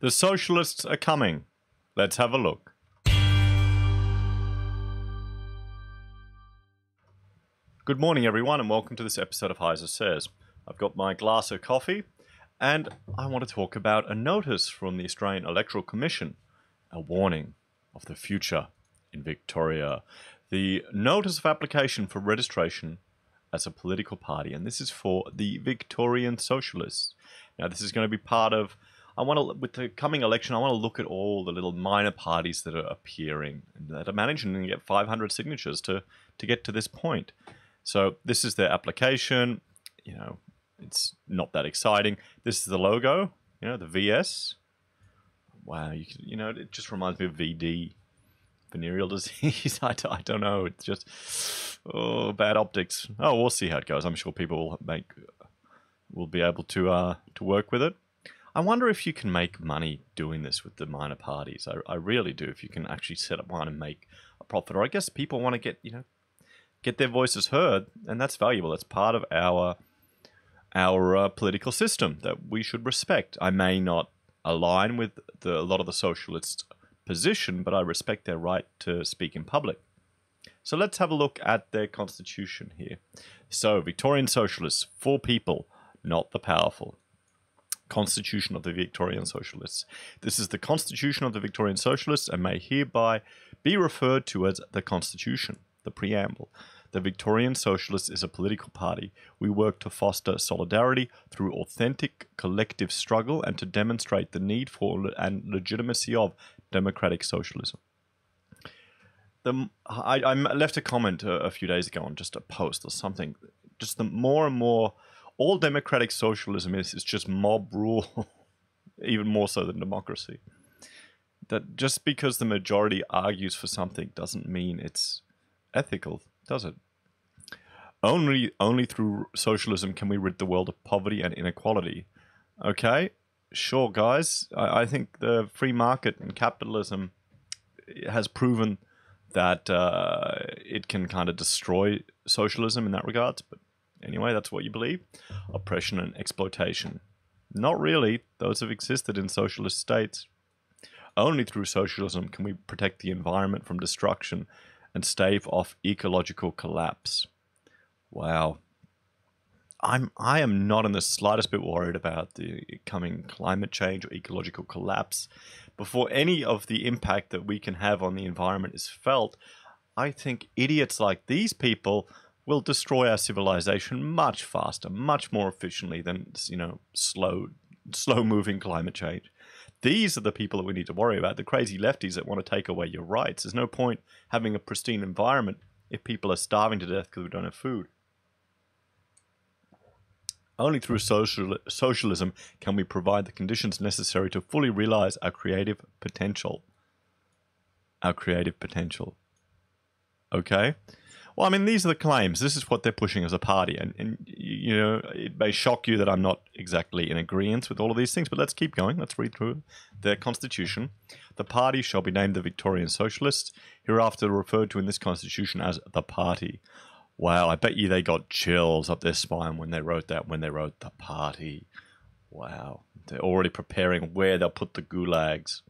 The Socialists are coming. Let's have a look. Good morning, everyone, and welcome to this episode of Heiser Says. I've got my glass of coffee, and I want to talk about a notice from the Australian Electoral Commission, a warning of the future in Victoria. The notice of application for registration as a political party, and this is for the Victorian Socialists. Now, this is going to be part of, with the coming election, I want to look at all the little minor parties that are appearing and that are managing to get 500 signatures to get to this point. So this is their application. You know, it's not that exciting. This is the logo, you know, the VS. Wow, it just reminds me of VD, venereal disease. I don't know. It's just, bad optics. Oh, we'll see how it goes. I'm sure people will be able to work with it. I wonder if you can make money doing this with the minor parties. I really do. If you can actually set up one and make a profit, or I guess people want to get their voices heard, and that's valuable. That's part of our political system that we should respect. I may not align with a lot of the socialist position, but I respect their right to speak in public. So let's have a look at their constitution here. So, Victorian Socialists, for people, not the powerful. Constitution of the Victorian Socialists. This is the Constitution of the Victorian Socialists and may hereby be referred to as the Constitution, the preamble. The Victorian Socialists is a political party. We work to foster solidarity through authentic collective struggle and to demonstrate the need for and legitimacy of democratic socialism. I left a comment a few days ago on just a post or something. Just the more and more, all democratic socialism is just mob rule, even more so than democracy. That just because the majority argues for something doesn't mean it's ethical, does it? Only through socialism can we rid the world of poverty and inequality. Okay, sure, guys. I think the free market and capitalism has proven that it can kind of destroy socialism in that regard. But anyway, that's what you believe. Oppression and exploitation. Not really. Those have existed in socialist states. Only through socialism can we protect the environment from destruction and stave off ecological collapse. Wow. I am not in the slightest bit worried about the coming climate change or ecological collapse. Before any of the impact that we can have on the environment is felt, I think idiots like these people will destroy our civilization much faster, much more efficiently than, slow-moving climate change. These are the people that we need to worry about, the crazy lefties that want to take away your rights. There's no point having a pristine environment if people are starving to death because we don't have food. Only through socialism can we provide the conditions necessary to fully realize our creative potential. Our creative potential. Okay? Well, I mean, these are the claims. This is what they're pushing as a party. And it may shock you that I'm not exactly in agreement with all of these things, but let's keep going. Let's read through their constitution. The party shall be named the Victorian Socialists, hereafter referred to in this constitution as the party. Wow, I bet you they got chills up their spine when they wrote that, when they wrote the party. Wow. They're already preparing where they'll put the gulags.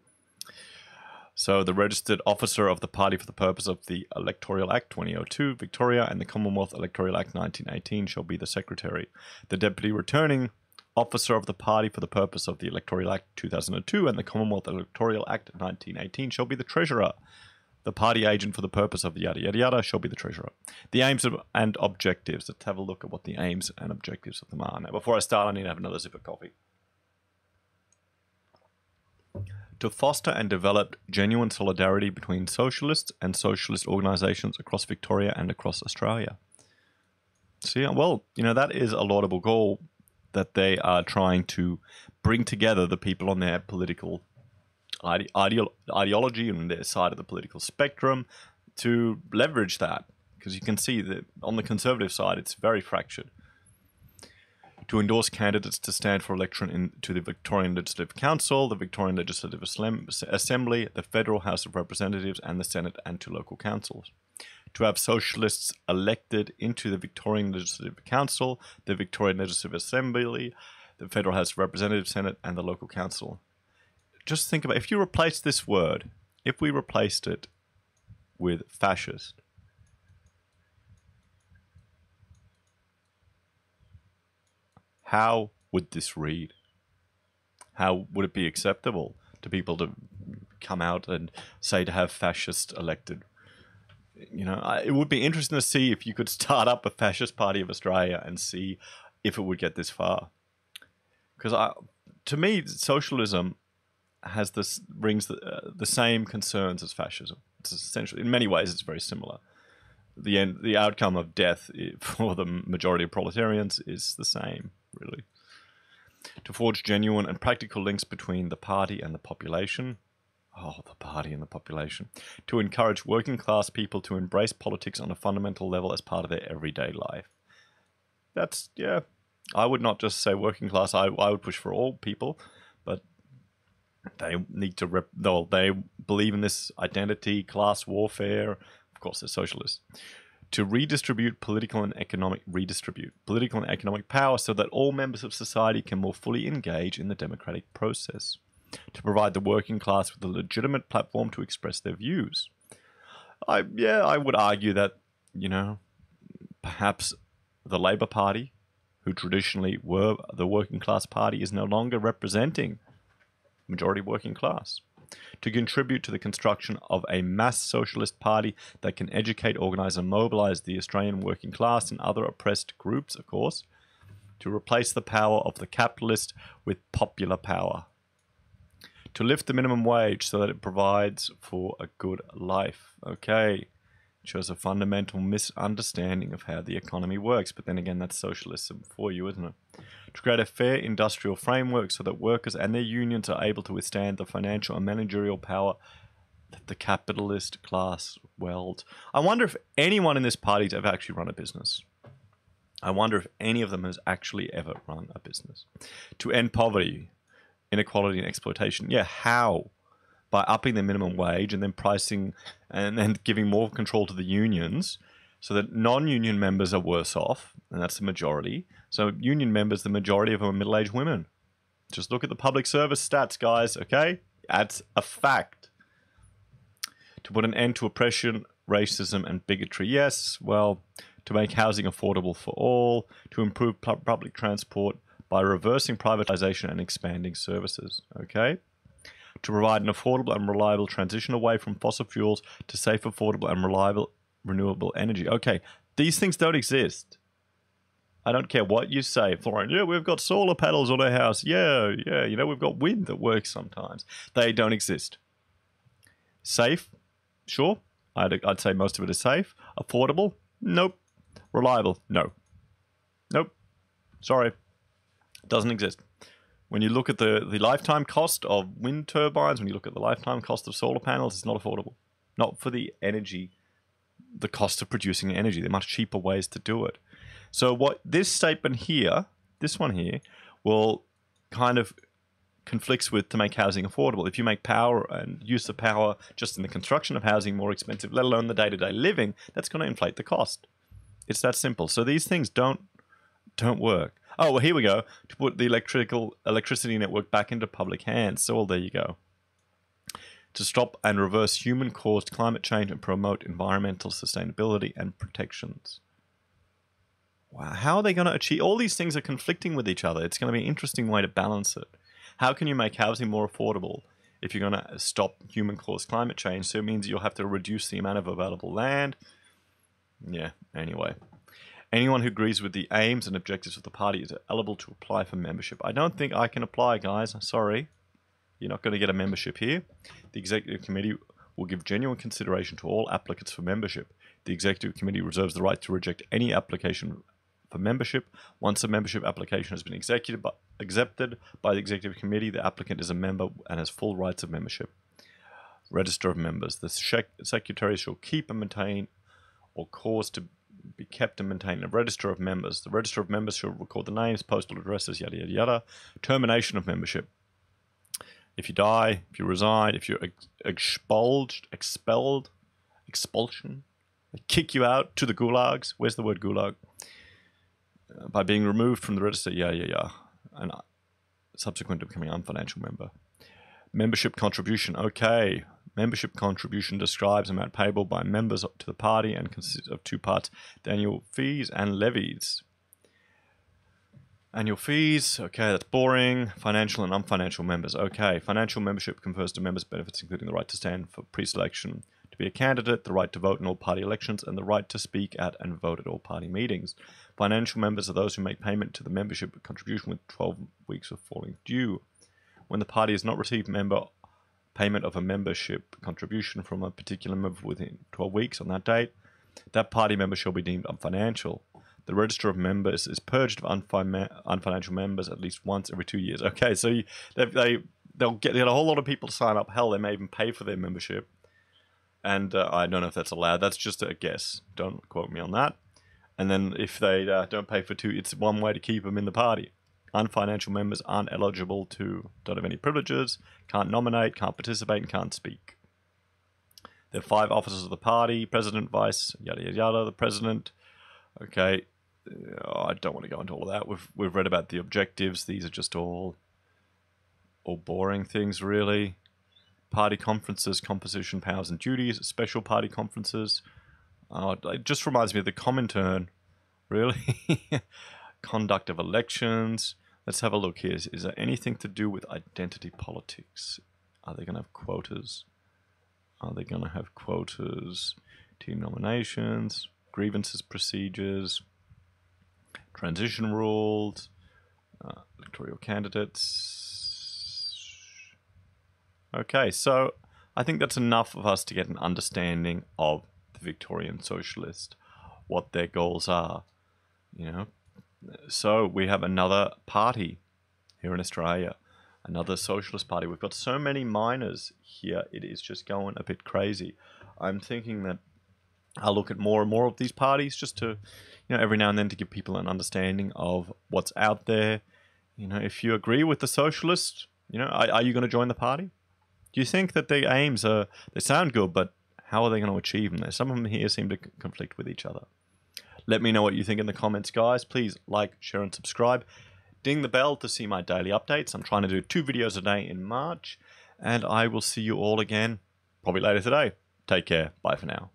So the registered officer of the party for the purpose of the Electoral Act 2002, Victoria, and the Commonwealth Electoral Act 1918 shall be the secretary. The deputy returning officer of the party for the purpose of the Electoral Act 2002 and the Commonwealth Electoral Act 1918 shall be the treasurer. The party agent for the purpose of the yada yada yada shall be the treasurer. The aims and objectives. Let's have a look at what the aims and objectives of them are. Now, before I start, I need to have another sip of coffee. To foster and develop genuine solidarity between socialists and socialist organisations across Victoria and across Australia. See, well, that is a laudable goal that they are trying to bring together the people on their political ideology and their side of the political spectrum to leverage that. Because you can see that on the Conservative side, it's very fractured. To endorse candidates to stand for election to the Victorian Legislative Council, the Victorian Legislative Assembly, the Federal House of Representatives, and the Senate, and to local councils. To have socialists elected into the Victorian Legislative Council, the Victorian Legislative Assembly, the Federal House of Representatives, Senate, and the local council. just think about, if you replace this word, if we replaced it with fascist, how would this read? How would it be acceptable to people to come out and say to have fascist elected? You know, it would be interesting to see if you could start up a fascist party of Australia and see if it would get this far. Because to me, socialism has brings the same concerns as fascism. It's essentially, in many ways, it's very similar. The outcome of death for the majority of proletarians is the same, really. To forge genuine and practical links between the party and the population. Oh, the party and the population. To encourage working class people to embrace politics on a fundamental level as part of their everyday life. That's, yeah. I would not just say working class. I would push for all people, but they need to they believe in this identity, class warfare. Of course, they're socialists. To redistribute political and economic power so that all members of society can more fully engage in the democratic process. To provide the working class with a legitimate platform to express their views. I would argue that, you know, perhaps the Labor Party, who traditionally were the working class party, is no longer representing majority working class. To contribute to the construction of a mass socialist party that can educate, organise and mobilise the Australian working class and other oppressed groups, of course. To replace the power of the capitalist with popular power. To lift the minimum wage so that it provides for a good life. Okay. Shows a fundamental misunderstanding of how the economy works. But then again, that's socialism for you, isn't it? To create a fair industrial framework so that workers and their unions are able to withstand the financial and managerial power that the capitalist class wields. I wonder if anyone in this party has ever actually run a business. I wonder if any of them has actually ever run a business. To end poverty, inequality and exploitation. Yeah, how? By upping the minimum wage and then pricing and then giving more control to the unions so that non-union members are worse off, and that's the majority. So union members, the majority of them are middle-aged women. Just look at the public service stats, guys, okay? That's a fact. To put an end to oppression, racism and bigotry. Yes, well, to make housing affordable for all, to improve public transport, by reversing privatization and expanding services, okay? To provide an affordable and reliable transition away from fossil fuels to safe, affordable and reliable renewable energy. Okay, these things don't exist. I don't care what you say, Florian. Yeah, we've got solar panels on our house. Yeah, you know, we've got wind that works sometimes. They don't exist. Safe? Sure. I'd say most of it is safe. Affordable? Nope. Reliable? No. Nope. Sorry. Doesn't exist. When you look at the lifetime cost of wind turbines, when you look at the lifetime cost of solar panels, it's not affordable. Not for the energy, the cost of producing energy. There are much cheaper ways to do it. So what this statement here, this one here, will kind of conflicts with to make housing affordable. If you make power and use of power just in the construction of housing more expensive, let alone the day-to-day living, that's going to inflate the cost. It's that simple. So these things don't work. Oh, well, here we go. To put the electricity network back into public hands. So, well, there you go. To stop and reverse human-caused climate change and promote environmental sustainability and protections. Wow, how are they going to achieve? All these things are conflicting with each other. It's going to be an interesting way to balance it. How can you make housing more affordable if you're going to stop human-caused climate change? So it means you'll have to reduce the amount of available land. Yeah, anyway. Anyone who agrees with the aims and objectives of the party is eligible to apply for membership. I don't think I can apply, guys. Sorry. You're not going to get a membership here. The Executive Committee will give genuine consideration to all applicants for membership. The Executive Committee reserves the right to reject any application for membership. Once a membership application has been accepted by the Executive Committee, the applicant is a member and has full rights of membership. Register of members. The Secretary shall keep and maintain or cause to be kept and maintained a register of members. The register of members shall record the names, postal addresses, yada, yada, yada. Termination of membership. If you die, if you resign, if you're expulsion, they kick you out to the gulags. Where's the word gulag? By being removed from the register, and subsequent to becoming an unfinancial member. Membership contribution. Okay. Membership contribution describes the amount payable by members to the party and consists of two parts: the annual fees and levies. Annual fees, okay, that's boring. Financial and unfinancial members, okay. Financial membership confers to members benefits including the right to stand for pre-selection to be a candidate, the right to vote in all party elections, and the right to speak at and vote at all party meetings. Financial members are those who make payment to the membership contribution with 12 weeks of falling due. When the party has not received payment of a membership contribution from a particular member within 12 weeks on that date, that party member shall be deemed unfinancial. The register of members is purged of unfinancial members at least once every 2 years. Okay, so they'll get a whole lot of people to sign up. Hell, they may even pay for their membership. And I don't know if that's allowed. That's just a guess. Don't quote me on that. And then if they don't pay for 2, it's one way to keep them in the party. Unfinancial members aren't eligible to, don't have any privileges, can't nominate, can't participate, and can't speak. There are 5 officers of the party: president, vice, yada yada yada. The president. Okay, I don't want to go into all of that. We've read about the objectives. These are just all boring things, really. Party conferences, composition, powers and duties, special party conferences. It just reminds me of the Comintern, really. Conduct of elections. Let's have a look here. Is there anything to do with identity politics? Are they going to have quotas? Are they going to have quotas? Team nominations, grievances procedures, transition rules, electoral candidates. Okay, so I think that's enough of us to get an understanding of the Victorian Socialists, what their goals are, you know. So we have another party here in Australia, another socialist party. We've got so many minors here, it is just going a bit crazy. I'm thinking that I'll look at more and more of these parties just to, every now and then to give people an understanding of what's out there. If you agree with the socialists, are you going to join the party? Do you think that their aims they sound good, but how are they going to achieve them? Some of them here seem to conflict with each other. Let me know what you think in the comments, guys. Please like, share, and subscribe. Ding the bell to see my daily updates. I'm trying to do 2 videos a day in March, and I will see you all again probably later today. Take care. Bye for now.